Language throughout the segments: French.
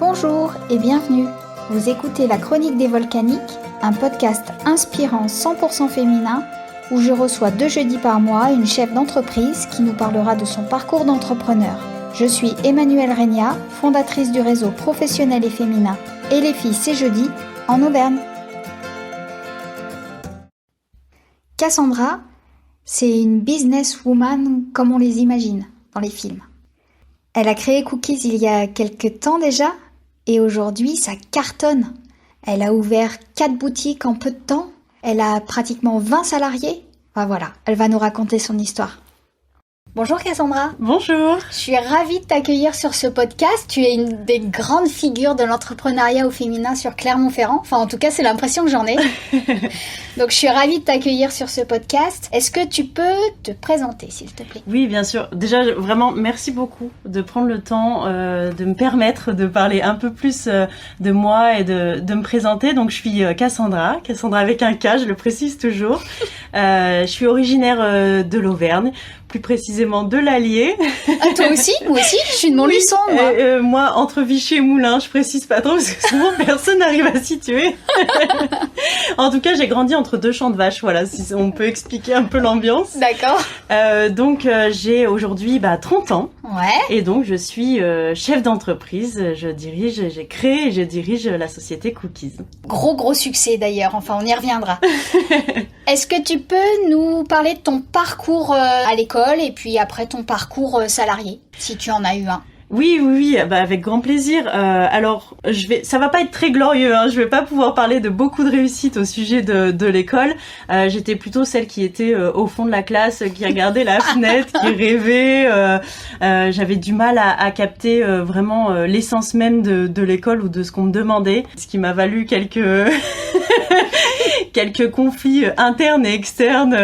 Bonjour et bienvenue. Vous écoutez La Chronique des Volcaniques, un podcast inspirant 100% féminin où je reçois 2 jeudis par mois une chef d'entreprise qui nous parlera de son parcours d'entrepreneur. Je suis Emmanuelle Regna, fondatrice du réseau professionnel et féminin Et les filles c'est jeudi en Auvergne. Cassandra, c'est une businesswoman comme on les imagine dans les films. Elle a créé Cookies il y a quelques temps déjà et aujourd'hui ça cartonne. Elle a ouvert 4 boutiques en peu de temps. Elle a pratiquement 20 salariés. Enfin voilà, elle va nous raconter son histoire. Bonjour Cassandra. Bonjour. Je suis ravie de t'accueillir sur ce podcast. Tu es une des grandes figures de l'entrepreneuriat au féminin sur Clermont-Ferrand. Enfin, en tout cas, c'est l'impression que j'en ai. Donc, je suis ravie de t'accueillir sur ce podcast. Est-ce que tu peux te présenter, s'il te plaît ? Oui, bien sûr. Déjà, vraiment, merci beaucoup de prendre le temps de me permettre de parler un peu plus de moi et de me présenter. Donc, je suis Cassandra avec un K, je le précise toujours. Je suis originaire de l'Auvergne. Plus précisément de l'Allier. Ah, toi aussi ? Moi aussi, je suis de Montluçon, moi. Moi, entre Vichy et Moulins, je précise pas trop parce que souvent personne n'arrive à situer. En tout cas, j'ai grandi entre 2 champs de vaches, voilà, si on peut expliquer un peu l'ambiance. D'accord. Donc, j'ai aujourd'hui 30 ans. Ouais. Et donc, je suis chef d'entreprise. J'ai créé et je dirige la société Cookies. Gros succès d'ailleurs, enfin on y reviendra. Est-ce que tu peux nous parler de ton parcours à l'école et puis après ton parcours salarié, si tu en as eu un ? Oui, avec grand plaisir. Alors, ça va pas être très glorieux, hein. Je vais pas pouvoir parler de beaucoup de réussite au sujet de l'école. J'étais plutôt celle qui était au fond de la classe, qui regardait la fenêtre, qui rêvait. J'avais du mal à capter vraiment l'essence même de l'école ou de ce qu'on me demandait, ce qui m'a valu quelques conflits internes et externes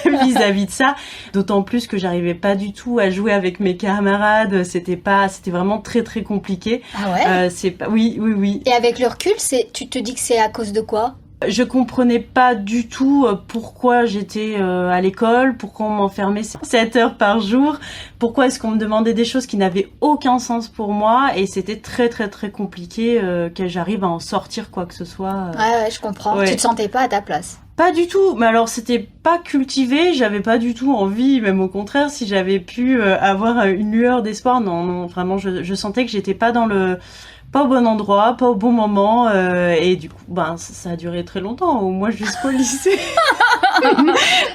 vis-à-vis de ça. D'autant plus que j'arrivais pas du tout à jouer avec mes camarades. C'était vraiment très très compliqué. Ah ouais. Oui. Et avec le recul, tu te dis que c'est à cause de quoi ? Je comprenais pas du tout pourquoi j'étais à l'école, pourquoi on m'enfermait 7 heures par jour, pourquoi est-ce qu'on me demandait des choses qui n'avaient aucun sens pour moi, et c'était très très très compliqué que j'arrive à en sortir quoi que ce soit. Ouais, je comprends. Ouais. Tu te sentais pas à ta place ? Pas du tout, mais alors c'était pas cultivé, j'avais pas du tout envie, même au contraire, si j'avais pu avoir une lueur d'espoir, non, vraiment je sentais que j'étais pas au bon endroit, pas au bon moment, et du coup, ça a duré très longtemps, au moins jusqu'au lycée.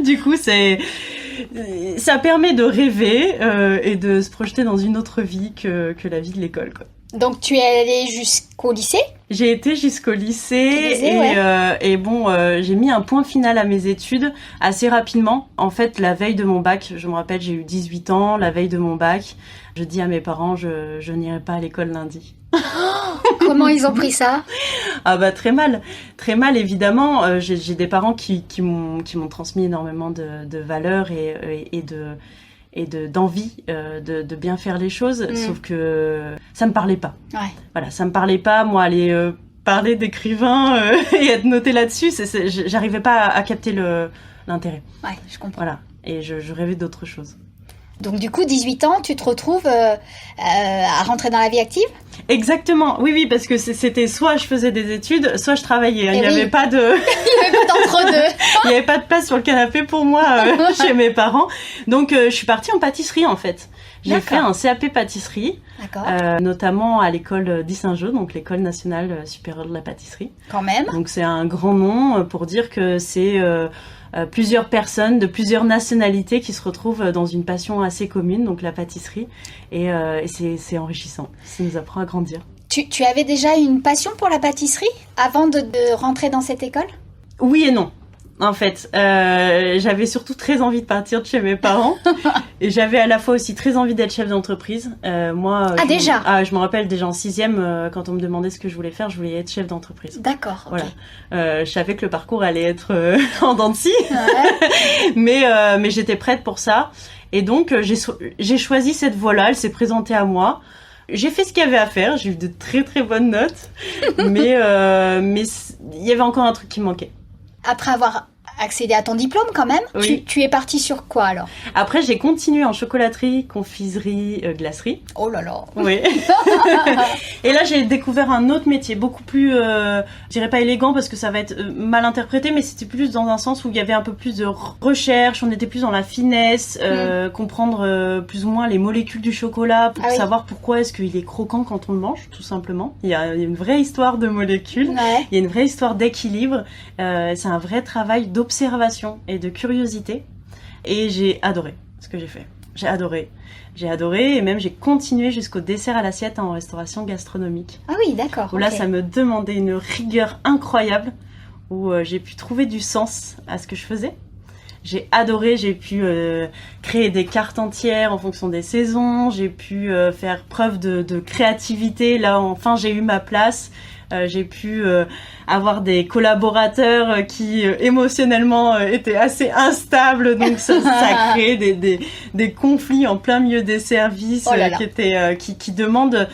Du coup, ça permet de rêver et de se projeter dans une autre vie que la vie de l'école, quoi. Donc tu es allée jusqu'au lycée ? J'ai été jusqu'au lycée j'ai mis un point final à mes études assez rapidement. En fait, la veille de mon bac, je me rappelle, j'ai eu 18 ans, la veille de mon bac, je dis à mes parents, je n'irai pas à l'école lundi. Comment ils ont pris ça ? Très mal évidemment. J'ai des parents qui m'ont transmis énormément de valeurs et d'envie de bien faire les choses, sauf que ça me parlait pas. Ouais. Voilà, ça me parlait pas, moi, aller parler d'écrivain et être notée là-dessus, j'arrivais pas à capter l'intérêt. Ouais, je comprends. Voilà, et je rêvais d'autre chose. Donc du coup, 18 ans, tu te retrouves à rentrer dans la vie active ? Exactement, oui, parce que c'était soit je faisais des études, soit je travaillais. Il n'y avait pas de... Il n'y avait pas d'entre-deux. Il n'y avait pas de place sur le canapé pour moi chez mes parents. Donc je suis partie en pâtisserie en fait. J'ai fait un CAP pâtisserie, notamment à l'école d'Issingeaux, donc l'école nationale supérieure de la pâtisserie. Quand même. Donc c'est un grand nom pour dire que c'est... plusieurs personnes de plusieurs nationalités qui se retrouvent dans une passion assez commune, donc la pâtisserie, et c'est enrichissant, ça nous apprend à grandir. Tu avais déjà une passion pour la pâtisserie avant de rentrer dans cette école ? Oui et non. En fait, j'avais surtout très envie de partir de chez mes parents et j'avais à la fois aussi très envie d'être chef d'entreprise. Je me rappelle déjà en 6e, quand on me demandait ce que je voulais faire, je voulais être chef d'entreprise. D'accord, ok. Voilà. Je savais que le parcours allait être en dents de scie, mais j'étais prête pour ça. Et donc, j'ai choisi cette voie-là, elle s'est présentée à moi. J'ai fait ce qu'il y avait à faire, j'ai eu de très très bonnes notes, mais il y avait encore un truc qui me manquait. Après avoir accédé à ton diplôme quand même. Oui. Tu es partie sur quoi alors? Après, j'ai continué en chocolaterie, confiserie, glacerie. Oh là là. Oui. Et là, j'ai découvert un autre métier, beaucoup plus, je dirais pas élégant parce que ça va être mal interprété, mais c'était plus dans un sens où il y avait un peu plus de recherche, on était plus dans la finesse, comprendre plus ou moins les molécules du chocolat pour savoir pourquoi est-ce qu'il est croquant quand on le mange, tout simplement. Il y a une vraie histoire de molécules, il y a une vraie histoire d'équilibre. C'est un vrai travail d'observation et de curiosité. Et j'ai adoré ce que j'ai fait. J'ai adoré et même j'ai continué jusqu'au dessert à l'assiette en restauration gastronomique. Ah oui, d'accord. Où là, ça me demandait une rigueur incroyable, où j'ai pu trouver du sens à ce que je faisais. J'ai adoré, j'ai pu créer des cartes entières en fonction des saisons, j'ai pu faire preuve de créativité. Là, enfin, j'ai eu ma place. J'ai pu avoir des collaborateurs qui émotionnellement étaient assez instables, donc ça a créé des conflits en plein milieu des services qui demandent.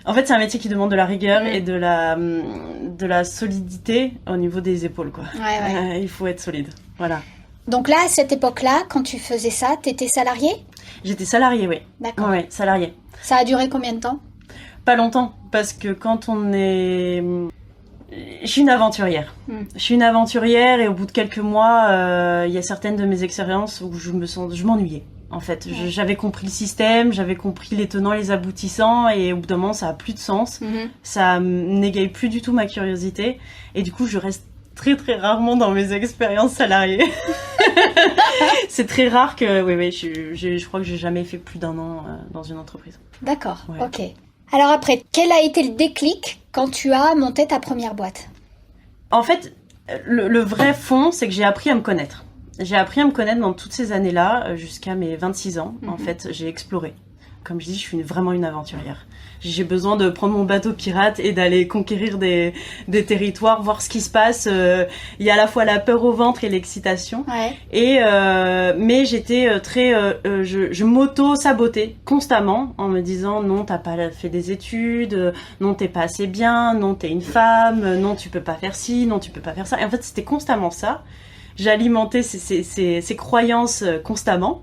En fait, c'est un métier qui demande de la rigueur et de la solidité au niveau des épaules, quoi. Ouais. Il faut être solide, voilà. Donc là, à cette époque-là, quand tu faisais ça, t'étais salariée? J'étais salariée, oui. D'accord. Ouais, salariée. Ça a duré combien de temps? Pas longtemps, parce que quand on est... Je suis une aventurière. Je suis une aventurière et au bout de quelques mois, il y a certaines de mes expériences où je m'ennuyais. En fait, j'avais compris le système, j'avais compris les tenants et les aboutissants et au bout d'un moment, ça a plus de sens. Ça n'égaye plus du tout ma curiosité et du coup, je reste très très rarement dans mes expériences salariées. C'est très rare que... Oui, je crois que j'ai jamais fait plus d'1 an dans une entreprise. D'accord, ok. Alors après, quel a été le déclic quand tu as monté ta première boîte? En fait, le vrai fond, c'est que j'ai appris à me connaître. J'ai appris à me connaître dans toutes ces années-là, jusqu'à mes 26 ans. En fait, j'ai exploré. Comme je dis, je suis vraiment une aventurière. J'ai besoin de prendre mon bateau pirate et d'aller conquérir des territoires, voir ce qui se passe. Il y a à la fois la peur au ventre et l'excitation. Et mais j'étais très, je m'auto-sabotais constamment en me disant non, t'as pas fait des études, non, t'es pas assez bien, non, t'es une femme, non, tu peux pas faire ci, non, tu peux pas faire ça. Et en fait, c'était constamment ça. J'alimentais ces croyances constamment.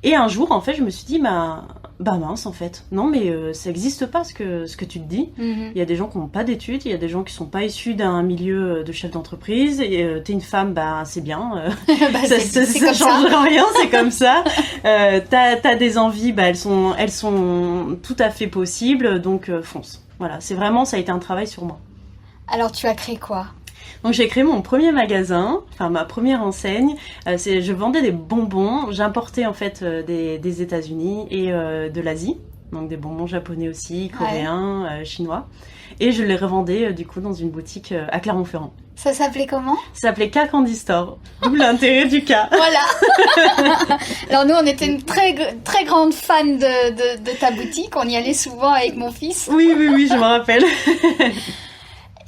Et un jour, en fait, je me suis dit, bah mince, en fait. Non, mais ça n'existe pas ce que tu te dis. Il y a des gens qui n'ont pas d'études, il y a des gens qui sont pas issus d'un milieu de chef d'entreprise. Et t'es une femme, bah c'est bien. Ça change rien, c'est comme ça. T'as des envies, bah elles sont tout à fait possibles, donc fonce. Voilà, ça a été un travail sur moi. Alors tu as créé quoi? Donc j'ai créé mon premier magasin, enfin ma première enseigne. Je vendais des bonbons. J'importais en fait des États-Unis et de l'Asie, donc des bonbons japonais aussi, coréens, chinois. Et je les revendais du coup dans une boutique à Clermont-Ferrand. Ça s'appelait comment? Ça s'appelait K Candy Store. D'où l'intérêt du K. Voilà. Alors nous, on était une très très grande fan de ta boutique. On y allait souvent avec mon fils. Oui, je me rappelle.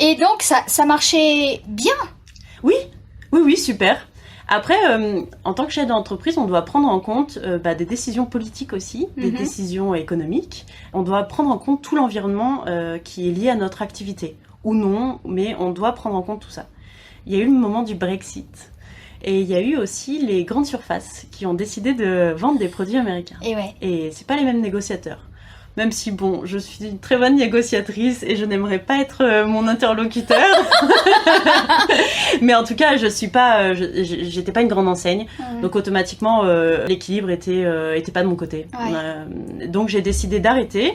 Et donc, ça marchait bien? Oui, super. Après, en tant que chef d'entreprise, on doit prendre en compte des décisions politiques aussi, des décisions économiques. On doit prendre en compte tout l'environnement qui est lié à notre activité. Ou non, mais on doit prendre en compte tout ça. Il y a eu le moment du Brexit. Et il y a eu aussi les grandes surfaces qui ont décidé de vendre des produits américains. Et c'est pas les mêmes négociateurs. Même si, bon, je suis une très bonne négociatrice et je n'aimerais pas être mon interlocuteur. Mais en tout cas, j'étais pas une grande enseigne. Donc automatiquement, l'équilibre était pas de mon côté. Donc j'ai décidé d'arrêter.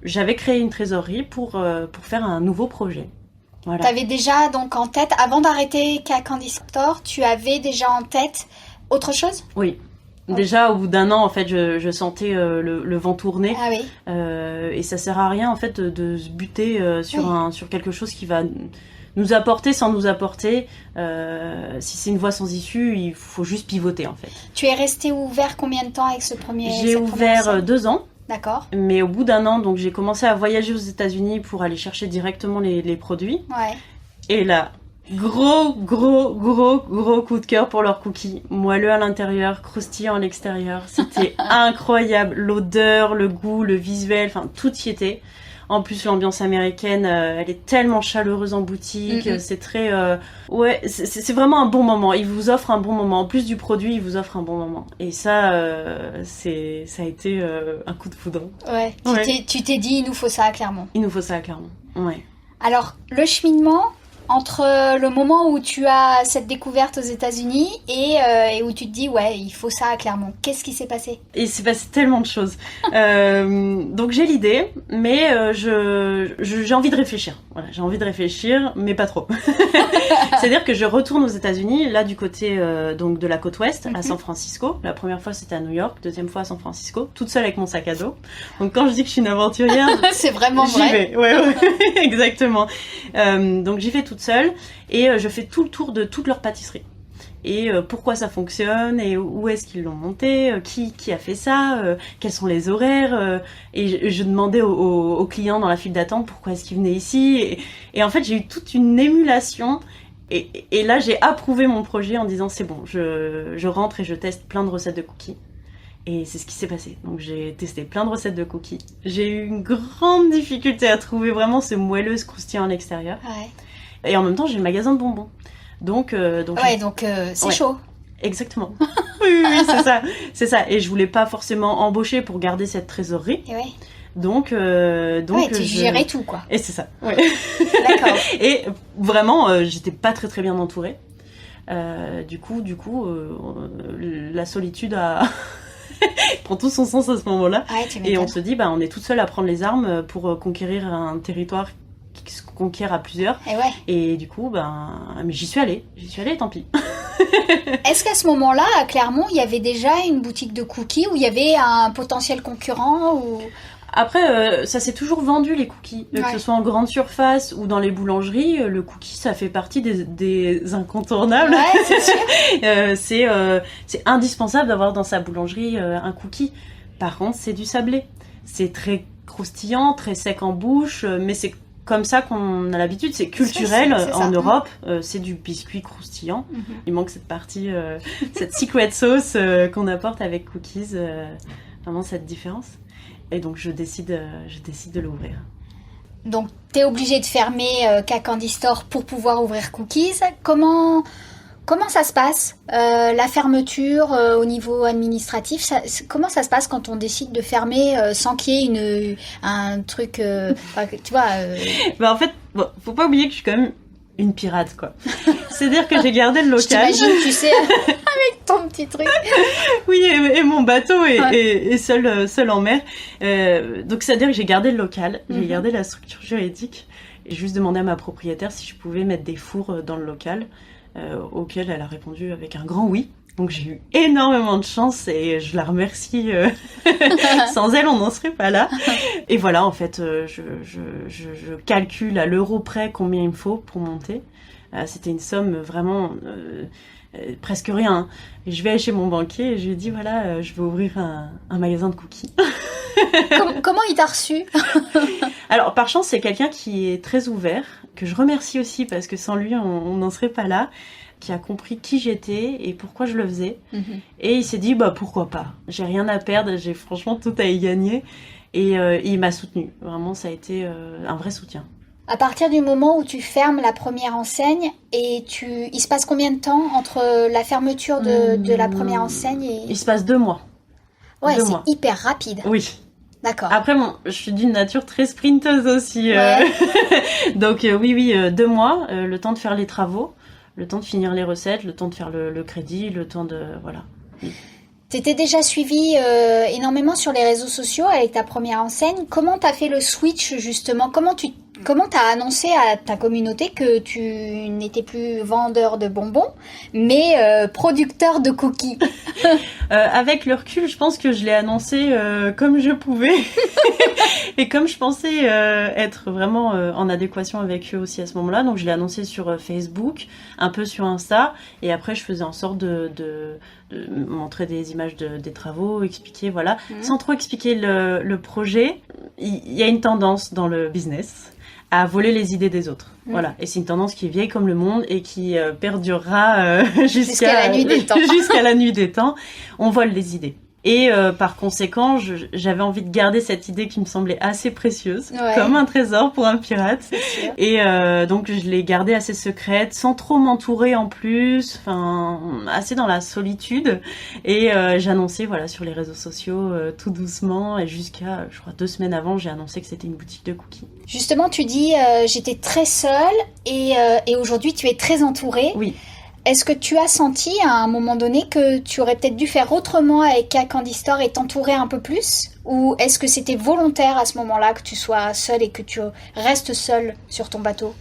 J'avais créé une trésorerie pour faire un nouveau projet. Voilà. Tu avais déjà donc en tête, avant d'arrêter K Candy Store, tu avais déjà en tête autre chose? Oui. Déjà, au bout d'1 an, en fait, je sentais le vent tourner. Et ça sert à rien, en fait, de se buter sur quelque chose qui va nous apporter sans nous apporter. Si c'est une voie sans issue, il faut juste pivoter, en fait. Tu es resté ouvert combien de temps avec ce premier? J'ai ouvert 2 ans. D'accord. Mais au bout d'1 an, donc j'ai commencé à voyager aux États-Unis pour aller chercher directement les produits. Et là... Gros coup de cœur pour leurs cookies. Moelleux à l'intérieur, croustillant à l'extérieur. C'était incroyable. L'odeur, le goût, le visuel, enfin tout y était. En plus, l'ambiance américaine, elle est tellement chaleureuse en boutique. C'est très... ouais, c'est vraiment un bon moment. Ils vous offrent un bon moment. En plus du produit, ils vous offrent un bon moment. Et ça, ça a été un coup de foudre. Ouais, tu t'es dit, il nous faut ça à Clermont. Il nous faut ça à Clermont, ouais. Alors, le cheminement entre le moment où tu as cette découverte aux États-Unis et où tu te dis, ouais, il faut ça à Clermont. Qu'est-ce qui s'est passé ? Il s'est passé tellement de choses. Donc j'ai l'idée, mais j'ai envie de réfléchir. Voilà, j'ai envie de réfléchir, mais pas trop. C'est-à-dire que je retourne aux États-Unis, là du côté donc de la côte ouest, à San Francisco. La première fois c'était à New York, deuxième fois à San Francisco, toute seule avec mon sac à dos. Donc quand je dis que je suis une aventurière, c'est vraiment j'y vrai. vais. Ouais, exactement. Donc j'y vais toute seule et je fais tout le tour de toutes leurs pâtisseries. Et pourquoi ça fonctionne, et où est-ce qu'ils l'ont monté, qui a fait ça, quels sont les horaires, et je demandais aux clients dans la file d'attente pourquoi est-ce qu'ils venaient ici, et en fait j'ai eu toute une émulation, et là j'ai approuvé mon projet en disant c'est bon, je rentre et je teste plein de recettes de cookies. Et c'est ce qui s'est passé. Donc j'ai testé plein de recettes de cookies. J'ai eu une grande difficulté à trouver vraiment ce moelleux croustillant à l'extérieur. Ouais. Et en même temps j'ai le magasin de bonbons. Donc c'est chaud. Exactement. Oui, c'est ça. Et je voulais pas forcément embaucher pour garder cette trésorerie. Et ouais. Donc tu gérais tout, quoi. Et c'est ça. Ouais. D'accord. Et vraiment, j'étais pas très très bien entourée. Du coup, la solitude prend tout son sens à ce moment-là. Ouais, et on se dit, on est toute seule à prendre les armes pour conquérir un territoire qui se conquiert à plusieurs. Et ouais. Et du coup, mais j'y suis allée, tant pis. Est-ce qu'à ce moment-là, à Clermont, il y avait déjà une boutique de cookies où il y avait un potentiel concurrent ou... Après, ça s'est toujours vendu, les cookies. Que ce soit en grande surface ou dans les boulangeries, le cookie, ça fait partie des incontournables. Ouais, c'est sûr. C'est indispensable d'avoir dans sa boulangerie un cookie. Par contre, c'est du sablé. C'est très croustillant, très sec en bouche, mais c'est comme ça qu'on a l'habitude, c'est culturel c'est en Europe, c'est du biscuit croustillant. Il manque cette partie, cette secret sauce qu'on apporte avec cookies, vraiment cette différence. Et donc je décide de l'ouvrir. Donc t'es obligé de fermer K-Candy Store pour pouvoir ouvrir Cookies. Comment ça se passe la fermeture au niveau administratif, comment ça se passe quand on décide de fermer sans qu'il y ait un truc, tu vois En fait, faut pas oublier que je suis quand même une pirate, quoi. C'est-à-dire que j'ai gardé le local. Je t'imagine, tu sais, avec ton petit truc. Oui, et mon bateau est seul en mer. Donc c'est-à-dire que j'ai gardé le local, j'ai gardé la structure juridique. Et juste demandé à ma propriétaire si je pouvais mettre des fours dans le local. Auquel elle a répondu avec un grand oui. Donc j'ai eu énormément de chance et je la remercie. Sans elle, on n'en serait pas là. Et voilà, en fait, je calcule à l'euro près combien il me faut pour monter. C'était une somme vraiment presque rien. Et je vais aller chez mon banquier et je lui dis voilà, je vais ouvrir un magasin de cookies. Comment il t'a reçu? Alors, par chance, c'est quelqu'un qui est très ouvert, que je remercie aussi parce que sans lui, on n'en serait pas là, qui a compris qui j'étais et pourquoi je le faisais. Et il s'est dit, pourquoi pas? J'ai rien à perdre, j'ai franchement tout à y gagner. Et il m'a soutenu. Vraiment, ça a été un vrai soutien. À partir du moment où tu fermes la première enseigne, il se passe combien de temps entre la fermeture de la première enseigne et... Il se passe 2 mois. Ouais, c'est hyper rapide. Oui. D'accord. Après, je suis d'une nature très sprinteuse aussi. Ouais. Donc oui, 2 mois, le temps de faire les travaux, le temps de finir les recettes, le temps de faire le crédit, le temps de... Voilà. T'étais déjà suivi énormément sur les réseaux sociaux avec ta première enseigne. Comment t'as fait le switch, justement? Comment t'as annoncé à ta communauté que tu n'étais plus vendeur de bonbons, mais producteur de cookies? Avec le recul, je pense que je l'ai annoncé comme je pouvais. Et comme je pensais être vraiment en adéquation avec eux aussi à ce moment-là, donc je l'ai annoncé sur Facebook, un peu sur Insta, et après je faisais en sorte de montrer des images des travaux, expliquer, voilà. Sans trop expliquer le projet, il y a une tendance dans le business à voler les idées des autres. Voilà. Et c'est une tendance qui est vieille comme le monde et qui perdurera jusqu'à la nuit des temps. Jusqu'à la nuit des temps. On vole les idées. Et par conséquent, j'avais envie de garder cette idée qui me semblait assez précieuse, comme un trésor pour un pirate. Et donc je l'ai gardée assez secrète, sans trop m'entourer en plus, enfin assez dans la solitude. Et j'ai annoncé sur les réseaux sociaux tout doucement, et jusqu'à, je crois, 2 semaines avant, j'ai annoncé que c'était une boutique de cookies. Justement, tu dis j'étais très seule et aujourd'hui tu es très entourée. Oui. Est-ce que tu as senti à un moment donné que tu aurais peut-être dû faire autrement avec K Candy Store et t'entourer un peu plus? Ou est-ce que c'était volontaire à ce moment-là que tu sois seule et que tu restes seule sur ton bateau?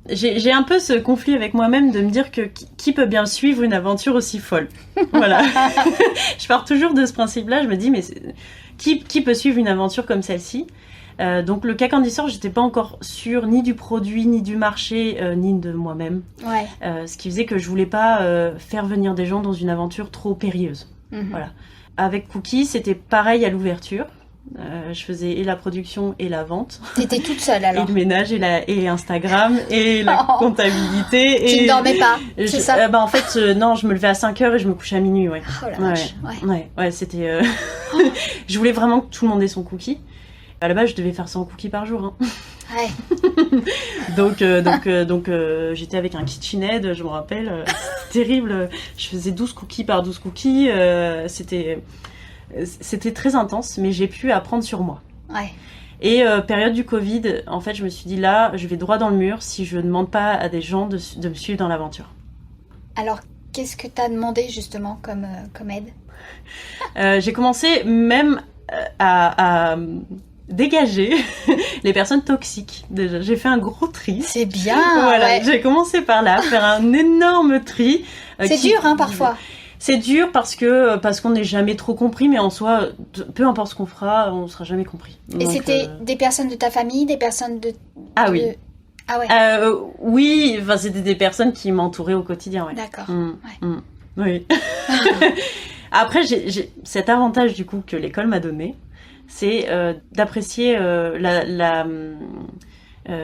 J'ai un peu ce conflit avec moi-même de me dire que qui peut bien suivre une aventure aussi folle? Voilà. Je pars toujours de ce principe-là, je me dis mais qui peut suivre une aventure comme celle-ci? Donc le K Candy Store, j'étais pas encore sûre ni du produit, ni du marché, ni de moi-même. Ce qui faisait que je voulais pas faire venir des gens dans une aventure trop périlleuse. Voilà. Avec Cookies, c'était pareil à l'ouverture. Je faisais et la production et la vente. T'étais toute seule alors? Et le ménage et Instagram et la comptabilité. Tu ne dormais pas, c'est ça? En fait, non, je me levais à 5h et je me couchais à minuit. Ouais. Oh la vache. Ouais, c'était... Je voulais vraiment que tout le monde ait son cookie. À la base, je devais faire 100 cookies par jour. Donc, j'étais avec un KitchenAid, je me rappelle. C'était terrible. Je faisais 12 cookies par 12 cookies. C'était très intense, mais j'ai pu apprendre sur moi. Et période du Covid, en fait, je me suis dit là, je vais droit dans le mur si je ne demande pas à des gens de me suivre dans l'aventure. Alors, qu'est-ce que tu as demandé justement comme aide? J'ai commencé même à dégager les personnes toxiques. Déjà, j'ai fait un gros tri. C'est bien. J'ai commencé par là, faire un énorme tri. C'est dur, parfois. C'est dur parce qu'on n'est jamais trop compris, mais en soi, peu importe ce qu'on fera, on sera jamais compris. Et donc, c'était des personnes de ta famille, des personnes de... Ah oui. Ah ouais. Oui, c'était des personnes qui m'entouraient au quotidien. D'accord. Oui. Après, j'ai cet avantage du coup que l'école m'a donné, c'est d'apprécier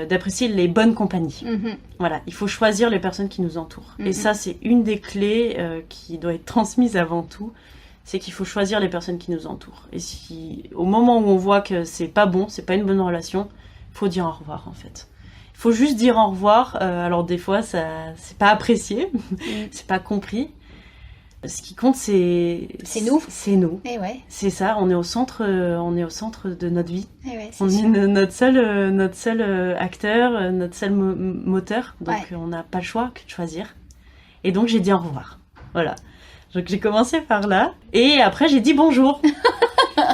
d'apprécier les bonnes compagnies. Voilà, il faut choisir les personnes qui nous entourent. Et ça, c'est une des clés qui doit être transmise avant tout, c'est qu'il faut choisir les personnes qui nous entourent. Et si, au moment où on voit que c'est pas bon, c'est pas une bonne relation, il faut dire au revoir en fait. Il faut juste dire au revoir. Alors des fois, ça, c'est pas apprécié, c'est pas compris. Ce qui compte, c'est nous. C'est nous. Et c'est ça. On est au centre de notre vie. On est notre seul acteur, notre seul moteur. Donc on n'a pas le choix que de choisir. Et donc j'ai dit au revoir. Voilà. Donc j'ai commencé par là. Et après j'ai dit bonjour.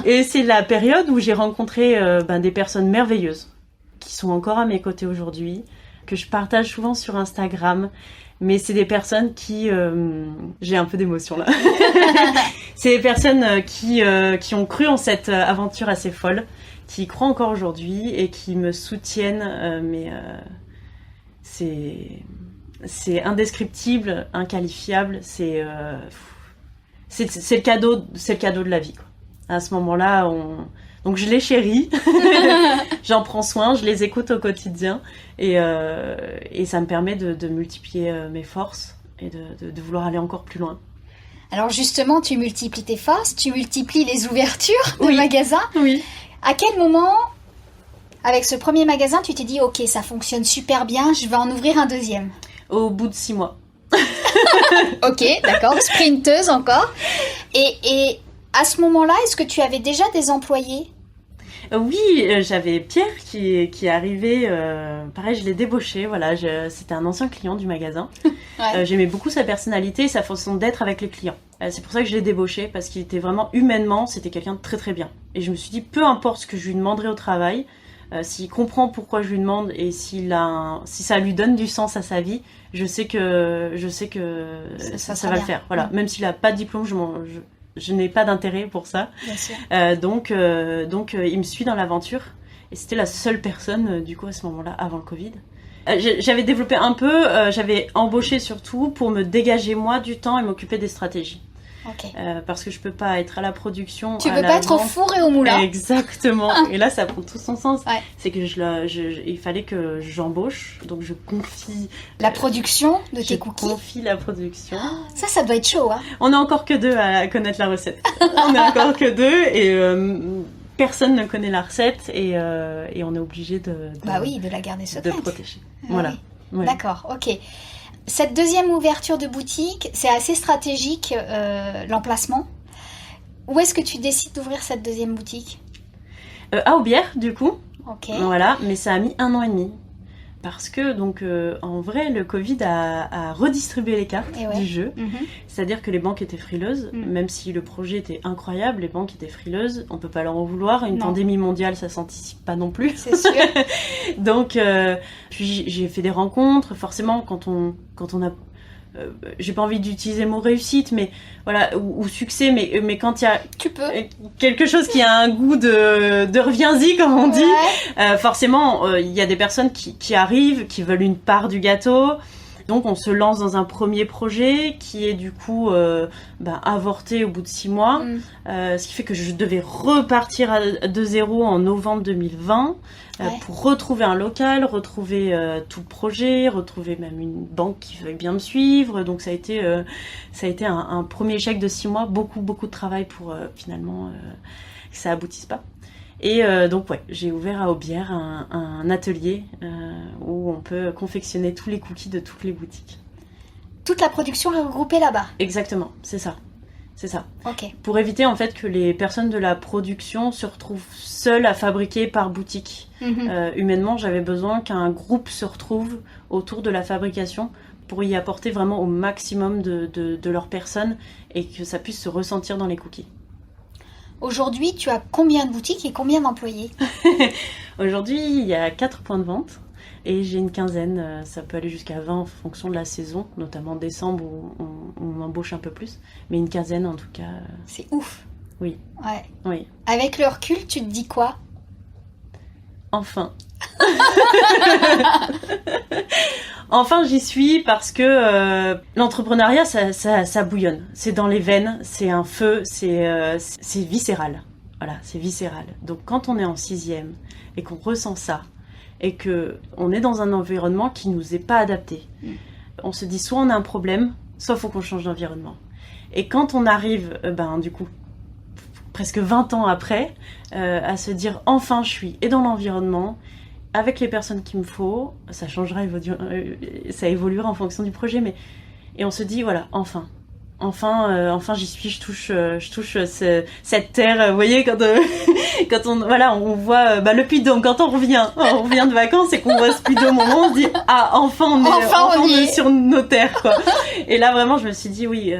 Et c'est la période où j'ai rencontré des personnes merveilleuses qui sont encore à mes côtés aujourd'hui, que je partage souvent sur Instagram. Mais c'est des personnes qui... j'ai un peu d'émotion là. C'est des personnes qui ont cru en cette aventure assez folle, qui y croient encore aujourd'hui et qui me soutiennent. C'est indescriptible, inqualifiable. C'est le cadeau de la vie, quoi. À ce moment-là, donc je les chéris, j'en prends soin, je les écoute au quotidien et ça me permet de multiplier mes forces et de vouloir aller encore plus loin. Alors justement, tu multiplies tes forces, tu multiplies les ouvertures de magasins. Oui. À quel moment, avec ce premier magasin, tu t'es dit « Ok, ça fonctionne super bien, je vais en ouvrir un deuxième ». Au bout de 6 mois. Ok, d'accord, sprinteuse encore. Et à ce moment-là, est-ce que tu avais déjà des employés ? Oui, j'avais Pierre qui est arrivé, pareil, je l'ai débauché, voilà, c'était un ancien client du magasin. J'aimais beaucoup sa personnalité et sa façon d'être avec les clients. C'est pour ça que je l'ai débauché, parce qu'il était vraiment humainement, c'était quelqu'un de très très bien. Et je me suis dit, peu importe ce que je lui demanderai au travail, s'il comprend pourquoi je lui demande et si ça lui donne du sens à sa vie, je sais que ça va le faire. Voilà, même s'il n'a pas de diplôme, je n'ai pas d'intérêt pour ça. Bien sûr. Donc, il me suit dans l'aventure. Et c'était la seule personne, du coup, à ce moment-là, avant le Covid. J'avais développé un peu, j'avais embauché surtout pour me dégager, moi, du temps et m'occuper des stratégies. Ok. Parce que je peux pas être à la production. Tu peux pas être au four et au moulin. Exactement. Et là, ça prend tout son sens. Ouais. C'est que il fallait que j'embauche, donc je confie La production de tes cookies. Je confie la production. Ça doit être chaud, hein. On est encore que 2 à connaître la recette. On est encore que 2 et personne ne connaît la recette et on est obligé de la garder secrète. De protéger. Ah, Voilà. Oui. Ouais. D'accord, ok. Cette deuxième ouverture de boutique, c'est assez stratégique, l'emplacement. Où est-ce que tu décides d'ouvrir cette deuxième boutique ? À Aubière, du coup. Ok. Voilà, mais ça a mis 1 an et demi. Parce que, donc, en vrai, le Covid a redistribué les cartes du jeu. C'est-à-dire que les banques étaient frileuses, même si le projet était incroyable, les banques étaient frileuses. On peut pas leur en vouloir. Une pandémie mondiale, ça s'anticipe pas non plus. C'est sûr. Donc, puis j'ai fait des rencontres. Forcément, quand on a... j'ai pas envie d'utiliser le mot réussite, mais voilà, ou succès, mais quand il y a quelque chose qui a un goût de reviens-y, comme on dit, forcément, il y a des personnes qui arrivent, qui veulent une part du gâteau. Donc on se lance dans un premier projet qui est du coup avorté au bout de 6 mois, ce qui fait que je devais repartir de zéro en novembre 2020 pour retrouver un local, retrouver tout le projet, retrouver même une banque qui veuille bien me suivre. Donc ça a été un premier échec de 6 mois, beaucoup de travail pour finalement que ça aboutisse pas. Et donc j'ai ouvert à Aubière un atelier où on peut confectionner tous les cookies de toutes les boutiques. Toute la production est regroupée là-bas. Exactement, c'est ça. Ok. Pour éviter en fait que les personnes de la production se retrouvent seules à fabriquer par boutique. Humainement, j'avais besoin qu'un groupe se retrouve autour de la fabrication pour y apporter vraiment au maximum de leurs personnes et que ça puisse se ressentir dans les cookies. Aujourd'hui, tu as combien de boutiques et combien d'employés ? Aujourd'hui, il y a 4 points de vente et j'ai une quinzaine. Ça peut aller jusqu'à 20 en fonction de la saison, notamment en décembre où on embauche un peu plus. Mais une quinzaine en tout cas. C'est ouf. Oui. Ouais. Oui. Avec le recul, tu te dis quoi ? Enfin. Enfin, j'y suis parce que l'entrepreneuriat, ça bouillonne. C'est dans les veines, c'est un feu, c'est viscéral. Voilà, c'est viscéral. Donc quand on est en 6e et qu'on ressent ça, et qu'on est dans un environnement qui nous est pas adapté, on se dit soit on a un problème, soit il faut qu'on change d'environnement. Et quand on arrive, du coup, presque 20 ans après, à se dire enfin je suis et dans l'environnement, avec les personnes qu'il me faut, ça changera, ça évoluera en fonction du projet, et on se dit voilà, enfin j'y suis, je touche cette terre. Vous voyez quand on voit le Puy-de-Dôme, quand on revient de vacances et qu'on voit ce Puy-de-Dôme, on se dit enfin on est sur nos terres quoi. Et là vraiment je me suis dit oui,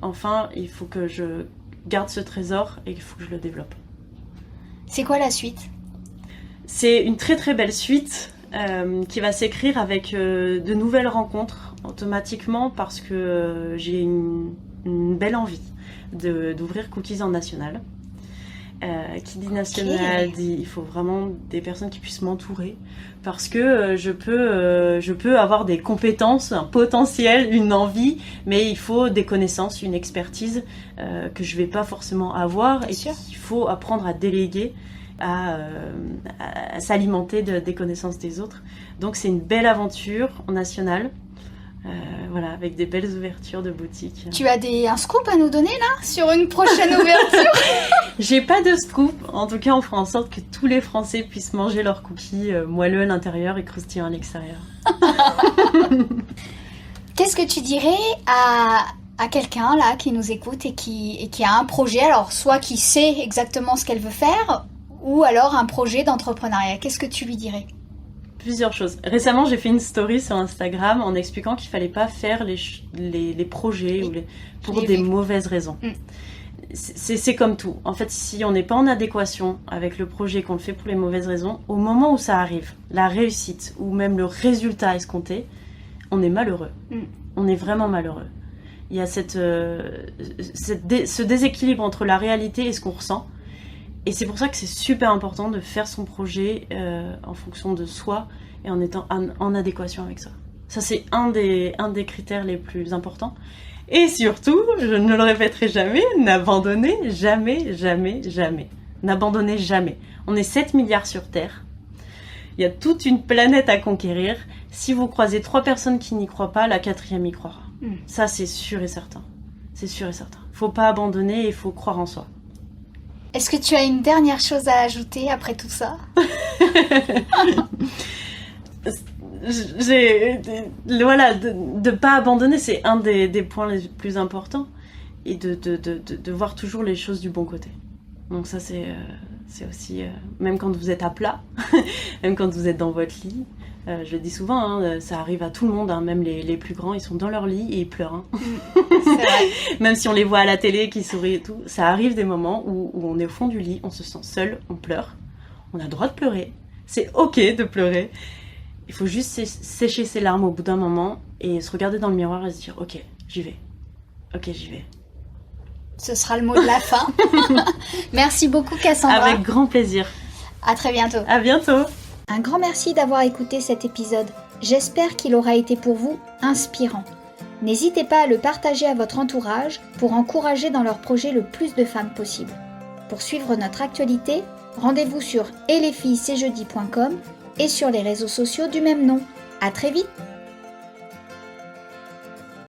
enfin il faut que je garde ce trésor et il faut que je le développe. C'est quoi la suite ? C'est une très très belle suite qui va s'écrire avec de nouvelles rencontres automatiquement parce que j'ai une belle envie d'ouvrir Cookies en national. Qui dit national dit il faut vraiment des personnes qui puissent m'entourer parce que je peux avoir des compétences, un potentiel, une envie, mais il faut des connaissances, une expertise que je vais pas forcément avoir et qu'il faut apprendre à déléguer, à s'alimenter des connaissances des autres. Donc c'est une belle aventure en national. Voilà, avec des belles ouvertures de boutiques. Tu as un scoop à nous donner là sur une prochaine ouverture ? J'ai pas de scoop. En tout cas, on fera en sorte que tous les Français puissent manger leurs cookies moelleux à l'intérieur et croustillants à l'extérieur. Qu'est-ce que tu dirais à quelqu'un là qui nous écoute et qui a un projet, alors soit qui sait exactement ce qu'elle veut faire, ou alors un projet d'entrepreneuriat ? Qu'est-ce que tu lui dirais ? Plusieurs choses. Récemment, j'ai fait une story sur Instagram en expliquant qu'il fallait pas faire les projets pour des mauvaises raisons. C'est comme tout. En fait, si on n'est pas en adéquation avec le projet, qu'on le fait pour les mauvaises raisons, au moment où ça arrive, la réussite ou même le résultat escompté, on est malheureux. On est vraiment malheureux. Il y a ce déséquilibre entre la réalité et ce qu'on ressent. Et c'est pour ça que c'est super important de faire son projet en fonction de soi et en étant en adéquation avec ça. Ça, c'est un des critères les plus importants. Et surtout, je ne le répéterai jamais, n'abandonnez jamais, jamais, jamais. N'abandonnez jamais. On est 7 milliards sur Terre. Il y a toute une planète à conquérir. Si vous croisez 3 personnes qui n'y croient pas, la 4e y croira. Ça, c'est sûr et certain. C'est sûr et certain. Faut pas abandonner et il faut croire en soi. Est-ce que tu as une dernière chose à ajouter après tout ça? Voilà, de pas abandonner, c'est un des points les plus importants. Et de voir toujours les choses du bon côté. Donc ça, c'est aussi... même quand vous êtes à plat, même quand vous êtes dans votre lit, je le dis souvent, hein, ça arrive à tout le monde, hein, même les plus grands, ils sont dans leur lit et ils pleurent. Hein. C'est vrai. Même si on les voit à la télé, qui sourient et tout, ça arrive des moments où on est au fond du lit, on se sent seul, on pleure. On a le droit de pleurer. C'est ok de pleurer. Il faut juste sécher ses larmes au bout d'un moment et se regarder dans le miroir et se dire « Ok, j'y vais. Ok, j'y vais. » Ce sera le mot de la fin. Merci beaucoup Cassandra. Avec grand plaisir. À très bientôt. À bientôt. Un grand merci d'avoir écouté cet épisode. J'espère qu'il aura été pour vous inspirant. N'hésitez pas à le partager à votre entourage pour encourager dans leur projet le plus de femmes possible. Pour suivre notre actualité, rendez-vous sur etlesfillescestjeudi.com et sur les réseaux sociaux du même nom. À très vite!